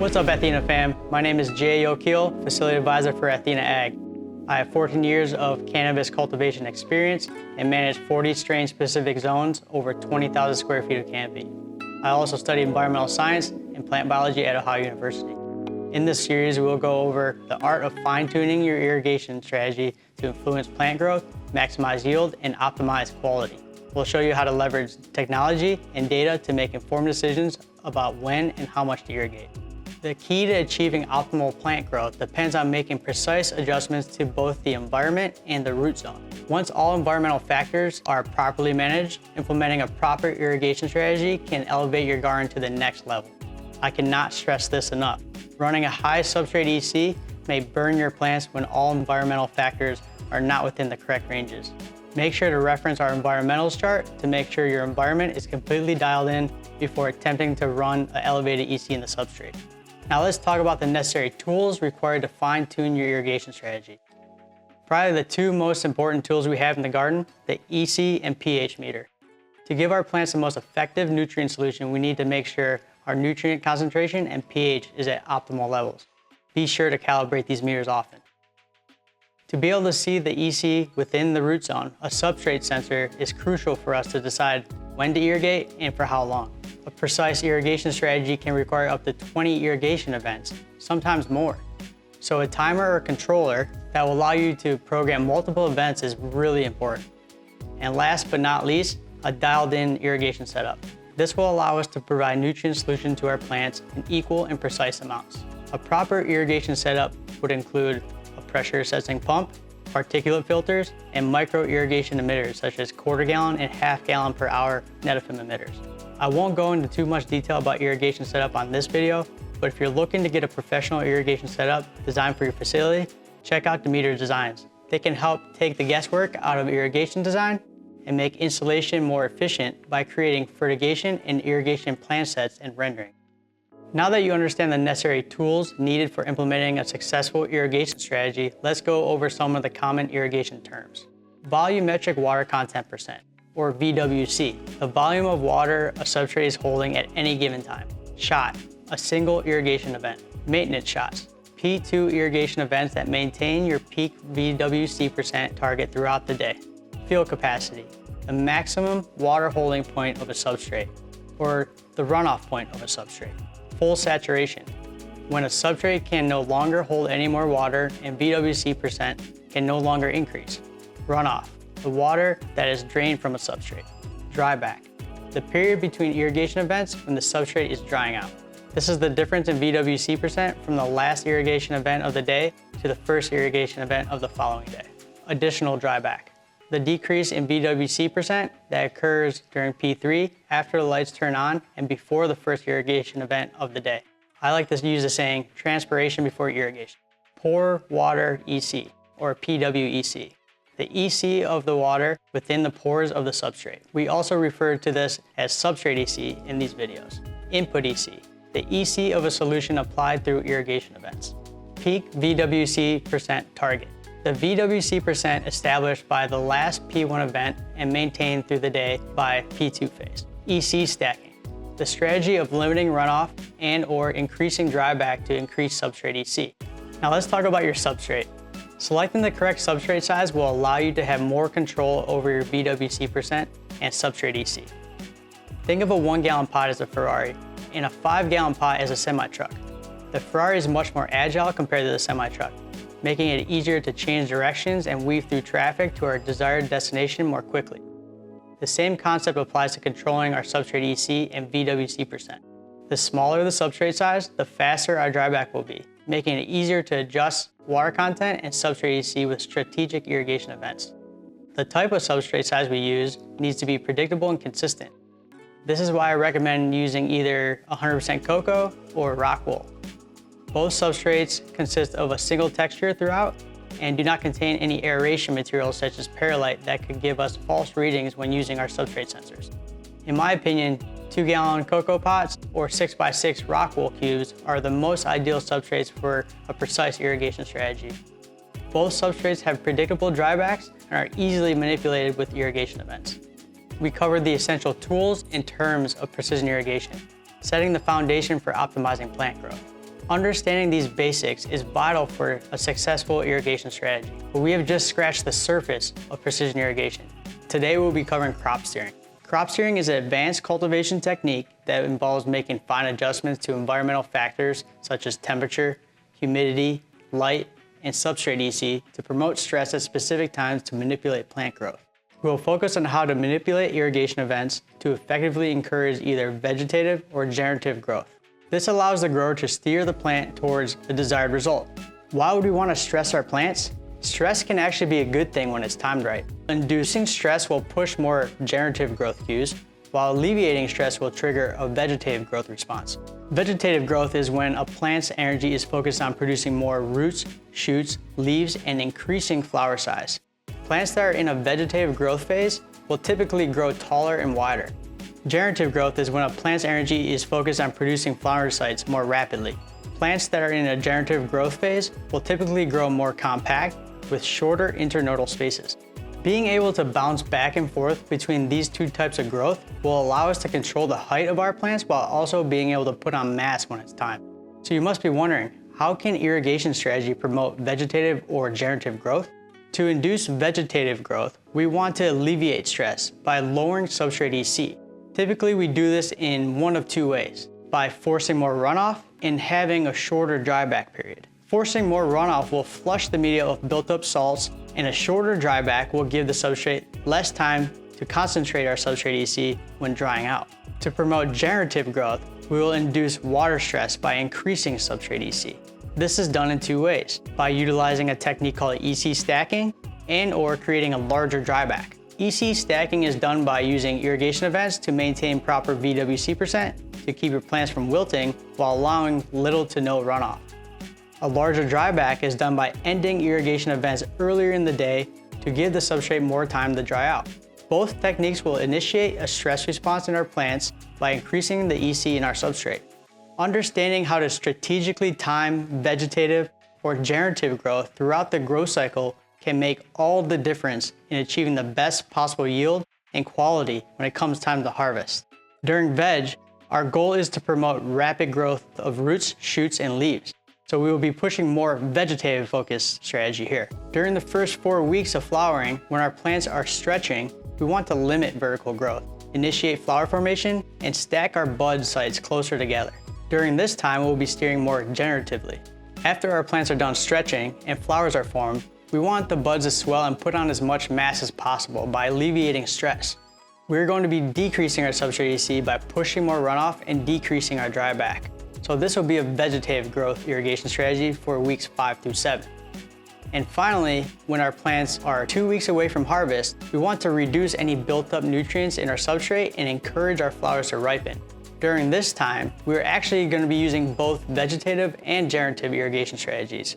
What's up, Athena fam? My name is Jay O'Keel, Facility Advisor for Athena Ag. I have 14 years of cannabis cultivation experience and manage 40 strain-specific zones over 20,000 square feet of canopy. I also study environmental science and plant biology at Ohio University. In this series, we will go over the art of fine-tuning your irrigation strategy to influence plant growth, maximize yield, and optimize quality. We'll show you how to leverage technology and data to make informed decisions about when and how much to irrigate. The key to achieving optimal plant growth depends on making precise adjustments to both the environment and the root zone. Once all environmental factors are properly managed, implementing a proper irrigation strategy can elevate your garden to the next level. I cannot stress this enough. Running a high substrate EC may burn your plants when all environmental factors are not within the correct ranges. Make sure to reference our environmentals chart to make sure your environment is completely dialed in before attempting to run an elevated EC in the substrate. Now let's talk about the necessary tools required to fine-tune your irrigation strategy. Probably the two most important tools we have in the garden, the EC and pH meter. To give our plants the most effective nutrient solution, we need to make sure our nutrient concentration and pH is at optimal levels. Be sure to calibrate these meters often. To be able to see the EC within the root zone, a substrate sensor is crucial for us to decide when to irrigate and for how long. A precise irrigation strategy can require up to 20 irrigation events, sometimes more. So a timer or controller that will allow you to program multiple events is really important. And last but not least, a dialed-in irrigation setup. This will allow us to provide nutrient solution to our plants in equal and precise amounts. A proper irrigation setup would include a pressure sensing pump, particulate filters, and micro irrigation emitters such as quarter-gallon and half-gallon per hour netafim emitters. I won't go into too much detail about irrigation setup on this video, but if you're looking to get a professional irrigation setup designed for your facility, check out Demeter Designs. They can help take the guesswork out of irrigation design and make installation more efficient by creating fertigation and irrigation plan sets and rendering. Now that you understand the necessary tools needed for implementing a successful irrigation strategy, let's go over some of the common irrigation terms. Volumetric water content percent, or VWC, the volume of water a substrate is holding at any given time. Shot, a single irrigation event. Maintenance shots, P2 irrigation events that maintain your peak VWC percent target throughout the day. Field capacity, the maximum water holding point of a substrate, or the runoff point of a substrate. Full saturation, when a substrate can no longer hold any more water and VWC percent can no longer increase. Runoff, the water that is drained from a substrate. Dryback, the period between irrigation events when the substrate is drying out. This is the difference in VWC percent from the last irrigation event of the day to the first irrigation event of the following day. Additional dryback, the decrease in VWC percent that occurs during P3 after the lights turn on and before the first irrigation event of the day. I like to use the saying, transpiration before irrigation. Pore water EC, or PWEC. The EC of the water within the pores of the substrate. We also refer to this as substrate EC in these videos. Input EC, the EC of a solution applied through irrigation events. Peak VWC percent target, the VWC percent established by the last P1 event and maintained through the day by P2 phase. EC stacking, the strategy of limiting runoff and or increasing dryback to increase substrate EC. Now let's talk about your substrate. Selecting the correct substrate size will allow you to have more control over your VWC percent and substrate EC. Think of a 1-gallon pot as a Ferrari and a 5-gallon pot as a semi-truck. The Ferrari is much more agile compared to the semi-truck, making it easier to change directions and weave through traffic to our desired destination more quickly. The same concept applies to controlling our substrate EC and VWC percent. The smaller the substrate size, the faster our dryback will be, making it easier to adjust water content and substrate EC with strategic irrigation events. The type of substrate size we use needs to be predictable and consistent. This is why I recommend using either 100% cocoa or rock wool. Both substrates consist of a single texture throughout and do not contain any aeration materials such as perlite that could give us false readings when using our substrate sensors. In my opinion, 2-gallon cocoa pots or 6x6 rock wool cubes are the most ideal substrates for a precise irrigation strategy. Both substrates have predictable drybacks and are easily manipulated with irrigation events. We covered the essential tools and terms of precision irrigation, setting the foundation for optimizing plant growth. Understanding these basics is vital for a successful irrigation strategy, but we have just scratched the surface of precision irrigation. Today we'll be covering crop steering. Crop steering is an advanced cultivation technique that involves making fine adjustments to environmental factors such as temperature, humidity, light, and substrate EC to promote stress at specific times to manipulate plant growth. We will focus on how to manipulate irrigation events to effectively encourage either vegetative or generative growth. This allows the grower to steer the plant towards the desired result. Why would we want to stress our plants? Stress can actually be a good thing when it's timed right. Inducing stress will push more generative growth cues, while alleviating stress will trigger a vegetative growth response. Vegetative growth is when a plant's energy is focused on producing more roots, shoots, leaves, and increasing flower size. Plants that are in a vegetative growth phase will typically grow taller and wider. Generative growth is when a plant's energy is focused on producing flower sites more rapidly. Plants that are in a generative growth phase will typically grow more compact with shorter internodal spaces. Being able to bounce back and forth between these two types of growth will allow us to control the height of our plants while also being able to put on mass when it's time. So you must be wondering, how can irrigation strategy promote vegetative or generative growth? To induce vegetative growth, we want to alleviate stress by lowering substrate EC. Typically, we do this in one of two ways, by forcing more runoff and having a shorter dryback period. Forcing more runoff will flush the media of built-up salts, and a shorter dryback will give the substrate less time to concentrate our substrate EC when drying out. To promote generative growth, we will induce water stress by increasing substrate EC. This is done in two ways, by utilizing a technique called EC stacking and/or creating a larger dryback. EC stacking is done by using irrigation events to maintain proper VWC percent to keep your plants from wilting while allowing little to no runoff. A larger dryback is done by ending irrigation events earlier in the day to give the substrate more time to dry out. Both techniques will initiate a stress response in our plants by increasing the EC in our substrate. Understanding how to strategically time vegetative or generative growth throughout the growth cycle can make all the difference in achieving the best possible yield and quality when it comes time to harvest. During veg, our goal is to promote rapid growth of roots, shoots, and leaves. So we will be pushing more vegetative focused strategy here. During the first 4 weeks of flowering, when our plants are stretching, we want to limit vertical growth, initiate flower formation, and stack our bud sites closer together. During this time, we'll be steering more generatively. After our plants are done stretching and flowers are formed, we want the buds to swell and put on as much mass as possible by alleviating stress. We're going to be decreasing our substrate EC by pushing more runoff and decreasing our dryback. So this will be a vegetative growth irrigation strategy for weeks 5 through 7. And finally, when our plants are 2 weeks away from harvest, we want to reduce any built-up nutrients in our substrate and encourage our flowers to ripen. During this time, we're actually going to be using both vegetative and generative irrigation strategies.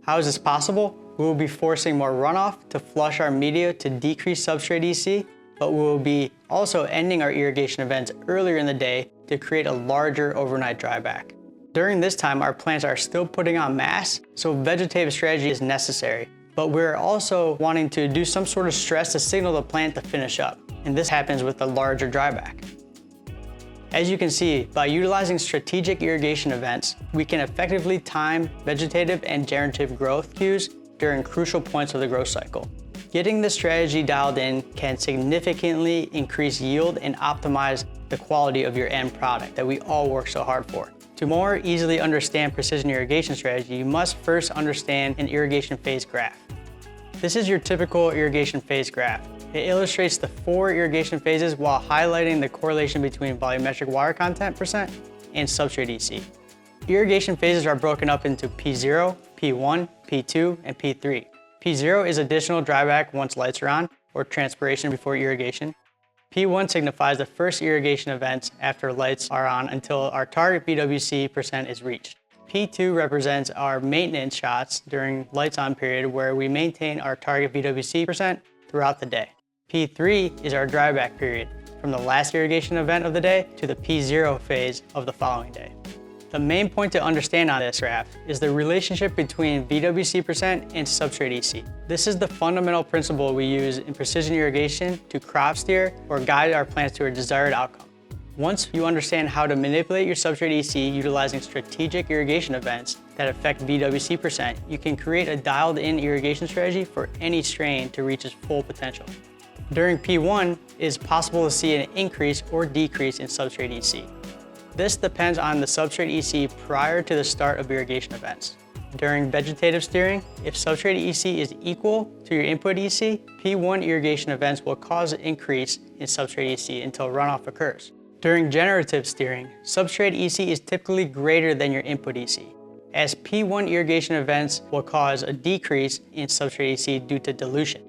How is this possible? We will be forcing more runoff to flush our media to decrease substrate EC, but we will be also ending our irrigation events earlier in the day to create a larger overnight dryback. During this time, our plants are still putting on mass, so vegetative strategy is necessary, but we're also wanting to do some sort of stress to signal the plant to finish up, and this happens with a larger dryback. As you can see, by utilizing strategic irrigation events, we can effectively time vegetative and generative growth cues during crucial points of the growth cycle. Getting this strategy dialed in can significantly increase yield and optimize the quality of your end product that we all work so hard for. To more easily understand precision irrigation strategy, you must first understand an irrigation phase graph. This is your typical irrigation phase graph. It illustrates the 4 irrigation phases while highlighting the correlation between volumetric water content percent and substrate EC. Irrigation phases are broken up into P0, P1, P2, and P3. P0 is additional dryback once lights are on, or transpiration before irrigation. P1 signifies the first irrigation events after lights are on until our target BWC percent is reached. P2 represents our maintenance shots during lights on period where we maintain our target BWC percent throughout the day. P3 is our dryback period from the last irrigation event of the day to the P0 phase of the following day. The main point to understand on this graph is the relationship between VWC percent and substrate EC. This is the fundamental principle we use in precision irrigation to crop steer or guide our plants to a desired outcome. Once you understand how to manipulate your substrate EC utilizing strategic irrigation events that affect VWC percent, you can create a dialed-in irrigation strategy for any strain to reach its full potential. During P1, it is possible to see an increase or decrease in substrate EC. This depends on the substrate EC prior to the start of irrigation events. During vegetative steering, if substrate EC is equal to your input EC, P1 irrigation events will cause an increase in substrate EC until runoff occurs. During generative steering, substrate EC is typically greater than your input EC, as P1 irrigation events will cause a decrease in substrate EC due to dilution.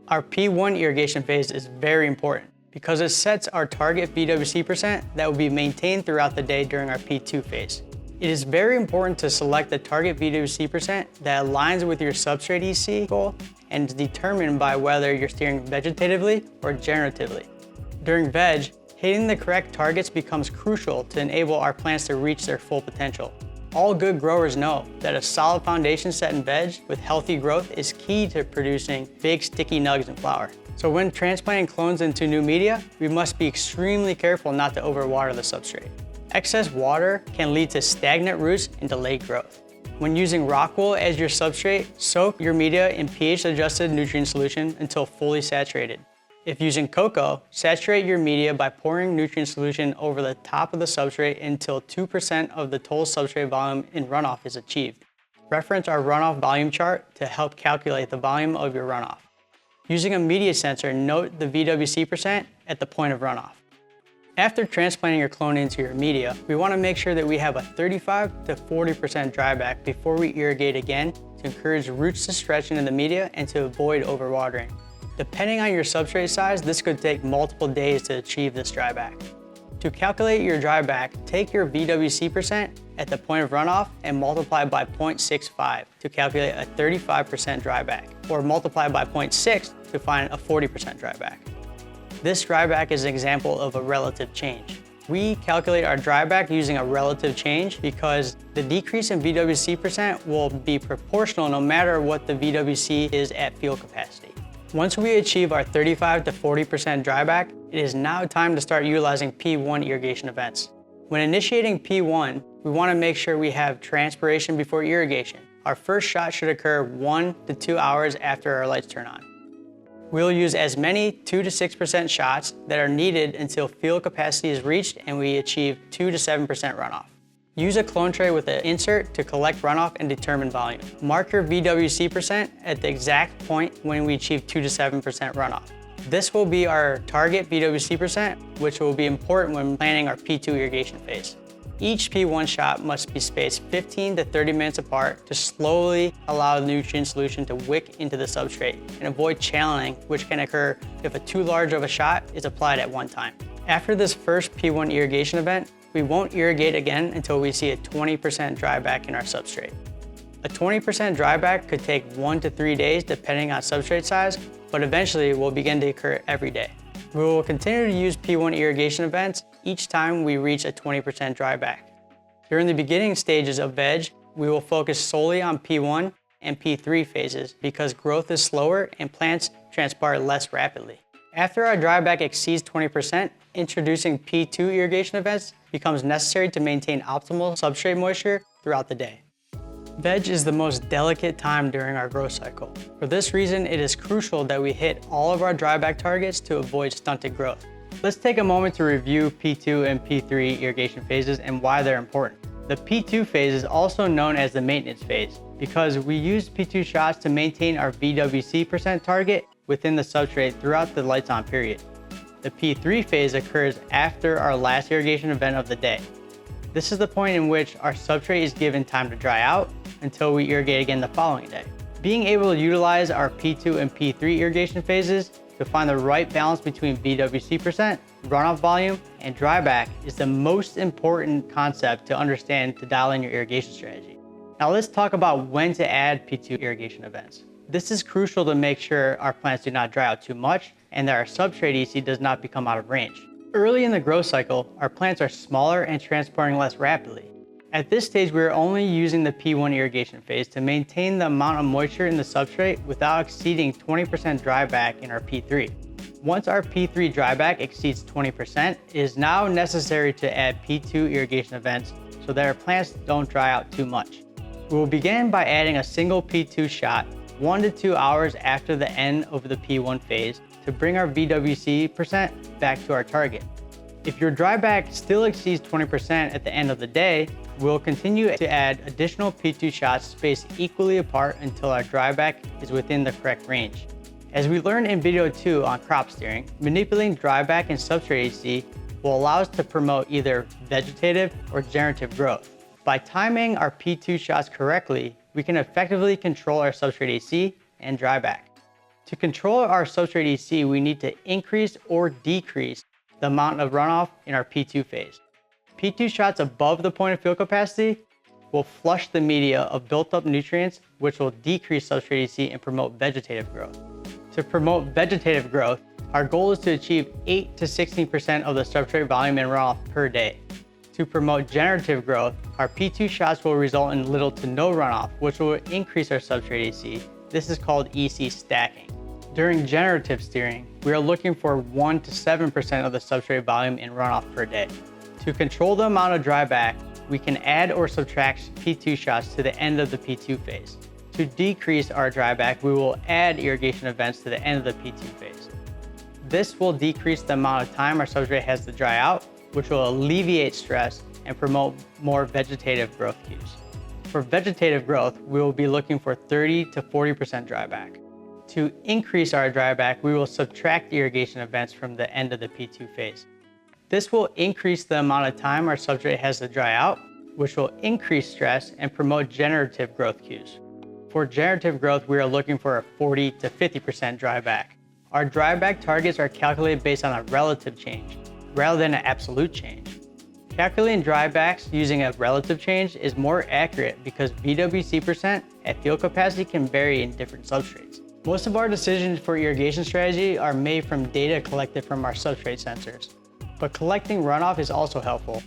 Our P1 irrigation phase is very important because it sets our target VWC percent that will be maintained throughout the day during our P2 phase. It is very important to select the target VWC percent that aligns with your substrate EC goal and is determined by whether you're steering vegetatively or generatively. During veg, hitting the correct targets becomes crucial to enable our plants to reach their full potential. All good growers know that a solid foundation set in veg with healthy growth is key to producing big sticky nugs in flower. So when transplanting clones into new media, we must be extremely careful not to overwater the substrate. Excess water can lead to stagnant roots and delayed growth. When using rock wool as your substrate, soak your media in pH-adjusted nutrient solution until fully saturated. If using cocoa, saturate your media by pouring nutrient solution over the top of the substrate until 2% of the total substrate volume in runoff is achieved. Reference our runoff volume chart to help calculate the volume of your runoff. Using a media sensor, note the VWC percent at the point of runoff. After transplanting your clone into your media, we want to make sure that we have a 35 to 40% dryback before we irrigate again to encourage roots to stretch into the media and to avoid overwatering. Depending on your substrate size, this could take multiple days to achieve this dryback. To calculate your dryback, take your VWC percent at the point of runoff and multiply by 0.65 to calculate a 35% dryback, or multiply by 0.6 to find a 40% dryback. This dryback is an example of a relative change. We calculate our dryback using a relative change because the decrease in VWC percent will be proportional no matter what the VWC is at field capacity. Once we achieve our 35 to 40% dryback, it is now time to start utilizing P1 irrigation events. When initiating P1, we want to make sure we have transpiration before irrigation. Our first shot should occur 1 to 2 hours after our lights turn on. We'll use as many 2 to 6% shots that are needed until field capacity is reached and we achieve 2 to 7% runoff. Use a clone tray with an insert to collect runoff and determine volume. Mark your VWC percent at the exact point when we achieve 2 to 7% runoff. This will be our target VWC percent, which will be important when planning our P2 irrigation phase. Each P1 shot must be spaced 15 to 30 minutes apart to slowly allow the nutrient solution to wick into the substrate and avoid channeling, which can occur if too large of a shot is applied at one time. After this first P1 irrigation event, we won't irrigate again until we see a 20% dryback in our substrate. A 20% dryback could take 1 to 3 days depending on substrate size, but eventually will begin to occur every day. We will continue to use P1 irrigation events each time we reach a 20% dryback. During the beginning stages of veg, we will focus solely on P1 and P3 phases because growth is slower and plants transpire less rapidly. After our dryback exceeds 20%, introducing P2 irrigation events becomes necessary to maintain optimal substrate moisture throughout the day. Veg is the most delicate time during our growth cycle. For this reason, it is crucial that we hit all of our dryback targets to avoid stunted growth. Let's take a moment to review P2 and P3 irrigation phases and why they're important. The P2 phase is also known as the maintenance phase because we use P2 shots to maintain our VWC percent target within the substrate throughout the lights on period. The P3 phase occurs after our last irrigation event of the day. This is the point in which our substrate is given time to dry out until we irrigate again the following day. Being able to utilize our P2 and P3 irrigation phases to find the right balance between VWC percent, runoff volume, and dryback is the most important concept to understand to dial in your irrigation strategy. Now let's talk about when to add P2 irrigation events. This is crucial to make sure our plants do not dry out too much and that our substrate EC does not become out of range. Early in the growth cycle, our plants are smaller and transporting less rapidly. At this stage, we are only using the P1 irrigation phase to maintain the amount of moisture in the substrate without exceeding 20% dryback in our P3. Once our P3 dryback exceeds 20%, it is now necessary to add P2 irrigation events so that our plants don't dry out too much. We will begin by adding a single P2 shot 1 to 2 hours after the end of the P1 phase to bring our VWC percent back to our target. If your dryback still exceeds 20% at the end of the day, we'll continue to add additional P2 shots spaced equally apart until our dryback is within the correct range. As we learned in video 2 on crop steering, manipulating dryback and substrate AC will allow us to promote either vegetative or generative growth. By timing our P2 shots correctly, we can effectively control our substrate AC and dryback. To control our substrate AC, we need to increase or decrease the amount of runoff in our P2 phase. P2 shots above the point of field capacity will flush the media of built-up nutrients, which will decrease substrate AC and promote vegetative growth. To promote vegetative growth, our goal is to achieve 8 to 16% of the substrate volume and runoff per day. To promote generative growth, our P2 shots will result in little to no runoff, which will increase our substrate AC. This is called EC stacking. During generative steering, we are looking for 1 to 7% of the substrate volume and runoff per day. To control the amount of dryback, we can add or subtract P2 shots to the end of the P2 phase. To decrease our dryback, we will add irrigation events to the end of the P2 phase. This will decrease the amount of time our substrate has to dry out, which will alleviate stress and promote more vegetative growth cues. For vegetative growth, we will be looking for 30 to 40% dryback. To increase our dryback, we will subtract irrigation events from the end of the P2 phase. This will increase the amount of time our substrate has to dry out, which will increase stress and promote generative growth cues. For generative growth, we are looking for a 40 to 50% dryback. Our dryback targets are calculated based on a relative change, rather than an absolute change. Calculating drybacks using a relative change is more accurate because VWC percent at field capacity can vary in different substrates. Most of our decisions for irrigation strategy are made from data collected from our substrate sensors, but collecting runoff is also helpful.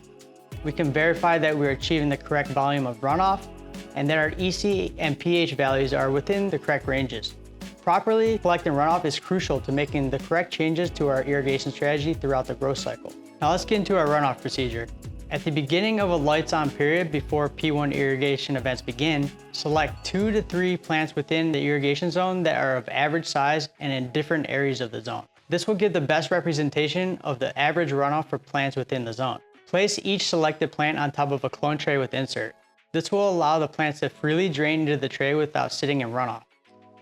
We can verify that we're achieving the correct volume of runoff and that our EC and pH values are within the correct ranges. Properly collecting runoff is crucial to making the correct changes to our irrigation strategy throughout the growth cycle. Now let's get into our runoff procedure. At the beginning of a lights on period before P1 irrigation events begin, select 2 to 3 plants within the irrigation zone that are of average size and in different areas of the zone. This will give the best representation of the average runoff for plants within the zone. Place each selected plant on top of a clone tray with insert. This will allow the plants to freely drain into the tray without sitting in runoff.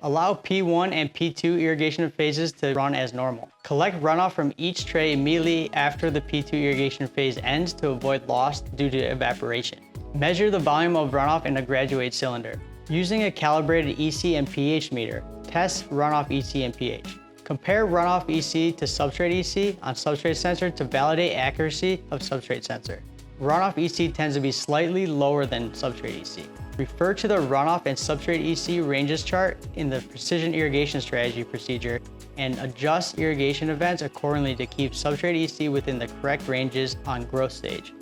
Allow P1 and P2 irrigation phases to run as normal. Collect runoff from each tray immediately after the P2 irrigation phase ends to avoid loss due to evaporation. Measure the volume of runoff in a graduate cylinder. Using a calibrated EC and pH meter, test runoff EC and pH. Compare runoff EC to substrate EC on substrate sensor to validate accuracy of substrate sensor. Runoff EC tends to be slightly lower than substrate EC. Refer to the runoff and substrate EC ranges chart in the Precision Irrigation Strategy procedure and adjust irrigation events accordingly to keep substrate EC within the correct ranges on growth stage.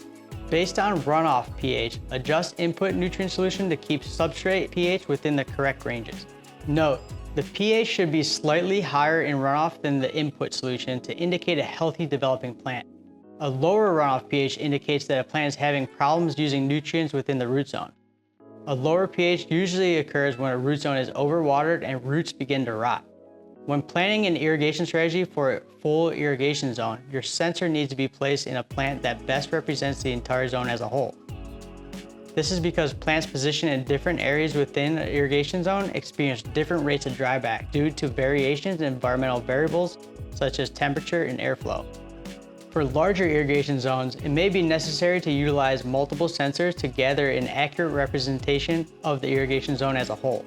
Based on runoff pH, adjust input nutrient solution to keep substrate pH within the correct ranges. Note, the pH should be slightly higher in runoff than the input solution to indicate a healthy developing plant. A lower runoff pH indicates that a plant is having problems using nutrients within the root zone. A lower pH usually occurs when a root zone is overwatered and roots begin to rot. When planning an irrigation strategy for a full irrigation zone, your sensor needs to be placed in a plant that best represents the entire zone as a whole. This is because plants positioned in different areas within the irrigation zone experience different rates of dryback due to variations in environmental variables such as temperature and airflow. For larger irrigation zones, it may be necessary to utilize multiple sensors to gather an accurate representation of the irrigation zone as a whole.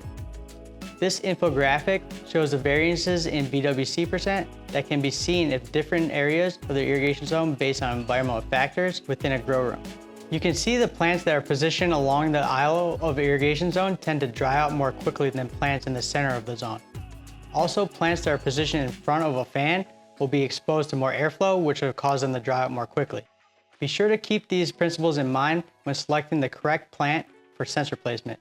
This infographic shows the variances in VWC percent that can be seen in different areas of the irrigation zone based on environmental factors within a grow room. You can see the plants that are positioned along the aisle of the irrigation zone tend to dry out more quickly than plants in the center of the zone. Also, plants that are positioned in front of a fan will be exposed to more airflow, which will cause them to dry out more quickly. Be sure to keep these principles in mind when selecting the correct plant for sensor placement.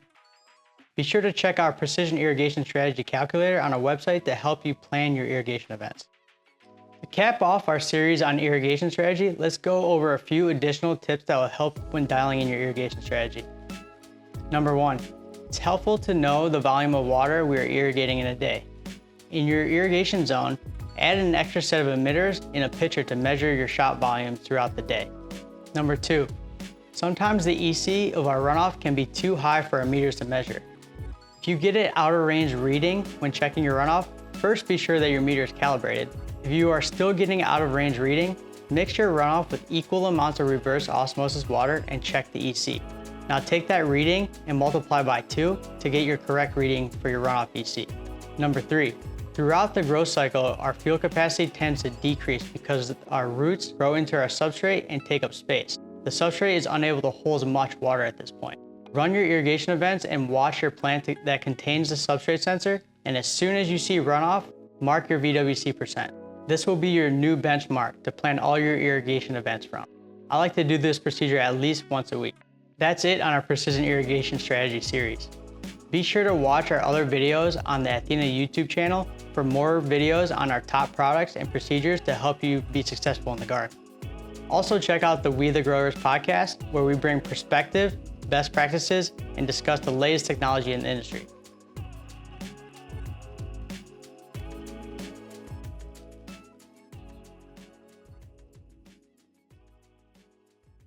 Be sure to check our Precision Irrigation Strategy Calculator on our website to help you plan your irrigation events. To cap off our series on irrigation strategy, let's go over a few additional tips that will help when dialing in your irrigation strategy. Number 1, it's helpful to know the volume of water we are irrigating in a day. In your irrigation zone, add an extra set of emitters in a pitcher to measure your shot volume throughout the day. Number 2, sometimes the EC of our runoff can be too high for our meters to measure. If you get an out of range reading when checking your runoff, first be sure that your meter is calibrated. If you are still getting out of range reading, mix your runoff with equal amounts of reverse osmosis water and check the EC. Now take that reading and multiply by 2 to get your correct reading for your runoff EC. Number 3, throughout the growth cycle, our field capacity tends to decrease because our roots grow into our substrate and take up space. The substrate is unable to hold as much water at this point. Run your irrigation events and watch your plant that contains the substrate sensor, and as soon as you see runoff, mark your VWC percent. This will be your new benchmark to plan all your irrigation events from. I like to do this procedure at least once a week. That's it on our Precision Irrigation Strategy Series. Be sure to watch our other videos on the Athena YouTube channel for more videos on our top products and procedures to help you be successful in the garden. Also check out the We the Growers podcast, where we bring perspective, best practices, and discuss the latest technology in the industry.